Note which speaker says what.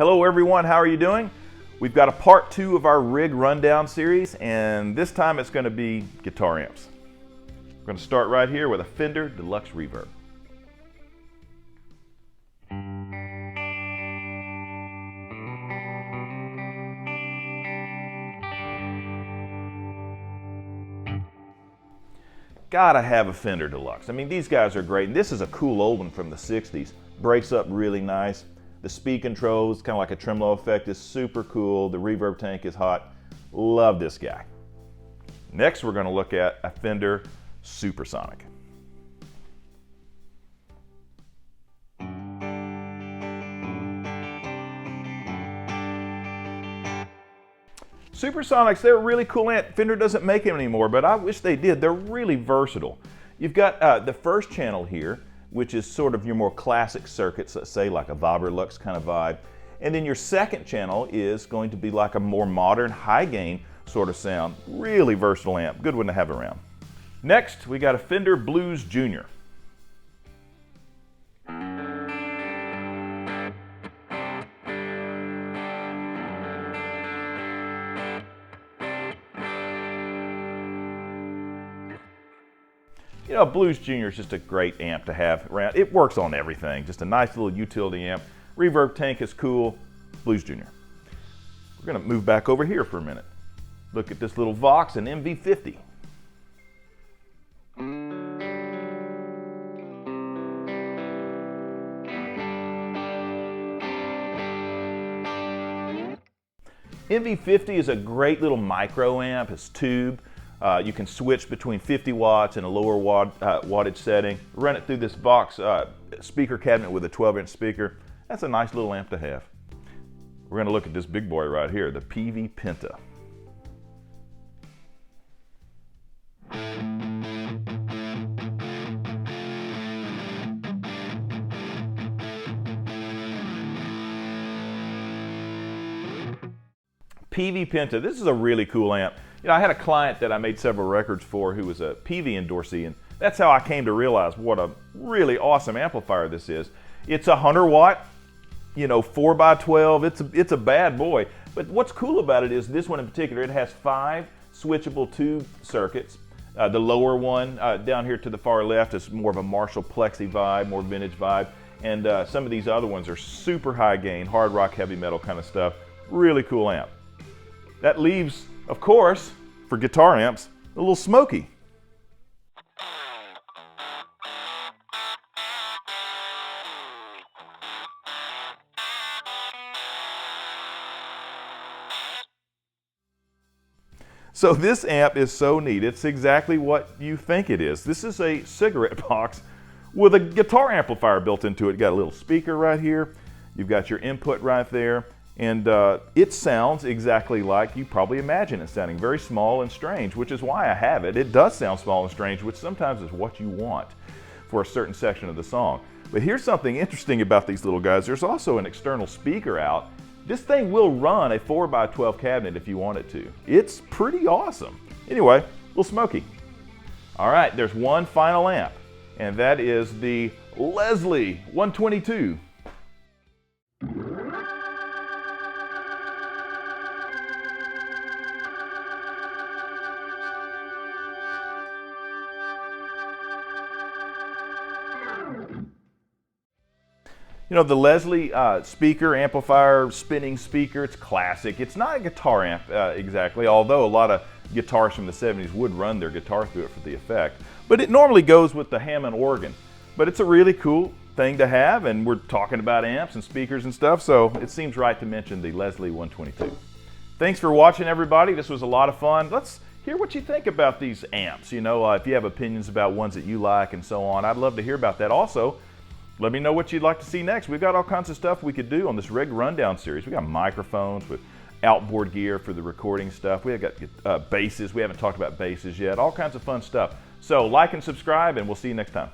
Speaker 1: Hello everyone, how are you doing? We've got a part 2 of our rig rundown series, and this time it's going to be guitar amps. We're going to start right here with a Fender Deluxe reverb. Gotta have a Fender Deluxe. I mean, these guys are great, and this is a cool old one from the 60s. Breaks up really nice. The speed controls, kind of like a tremolo effect, is super cool. The reverb tank is hot. Love this guy. Next, we're going to look at a Fender Supersonic. Supersonics, they're a really cool amp. Fender doesn't make them anymore, but I wish they did. They're really versatile. You've got the first channel here, which is sort of your more classic circuits, let's say like a Vox kind of vibe. And then your second channel is going to be like a more modern, high gain sort of sound. Really versatile amp, good one to have around. Next, we got a Fender Blues Jr. You know, Blues Jr. is just a great amp to have around. It works on everything. Just a nice little utility amp. Reverb tank is cool. Blues Jr. We're going to move back over here for a minute. Look at this little Vox MV50. MV50 is a great little micro amp. It's tube. You can switch between 50 watts and a lower wattage setting. Run it through this Vox speaker cabinet with a 12-inch speaker. That's a nice little amp to have. We're going to look at this big boy right here, the Penta. Penta, this is a really cool amp. You know, I had a client that I made several records for who was a PV endorsee, and that's how I came to realize what a really awesome amplifier this is. It's a 100 watt, you know, 4x12. It's a bad boy. But what's cool about it is this one in particular, it has 5 switchable tube circuits. The lower one down here to the far left is more of a Marshall Plexi vibe, more vintage vibe. And some of these other ones are super high gain, hard rock, heavy metal kind of stuff. Really cool amp. That leaves, of course, for guitar amps, a little smoky. So this amp is so neat. It's exactly what you think it is. This is a cigarette box with a guitar amplifier built into it. You got a little speaker right here. You've got your input right there. And it sounds exactly like you probably imagine it sounding, very small and strange, which is why I have it. It does sound small and strange, which sometimes is what you want for a certain section of the song. But here's something interesting about these little guys. There's also an external speaker out. This thing will run a 4x12 cabinet if you want it to. It's pretty awesome. Anyway, a little smoky. All right, there's one final amp, and that is the Leslie 122. You know, the Leslie speaker, amplifier, spinning speaker, it's classic. It's not a guitar amp exactly, although a lot of guitars from the 70s would run their guitar through it for the effect. But it normally goes with the Hammond organ. But it's a really cool thing to have, and we're talking about amps and speakers and stuff, so it seems right to mention the Leslie 122. Thanks for watching, everybody. This was a lot of fun. Let's hear what you think about these amps. You know, if you have opinions about ones that you like and so on, I'd love to hear about that. Also, let me know what you'd like to see next. We've got all kinds of stuff we could do on this rig rundown series. We got microphones with outboard gear for the recording stuff. We've got basses. We haven't talked about basses yet. All kinds of fun stuff. So like and subscribe, and we'll see you next time.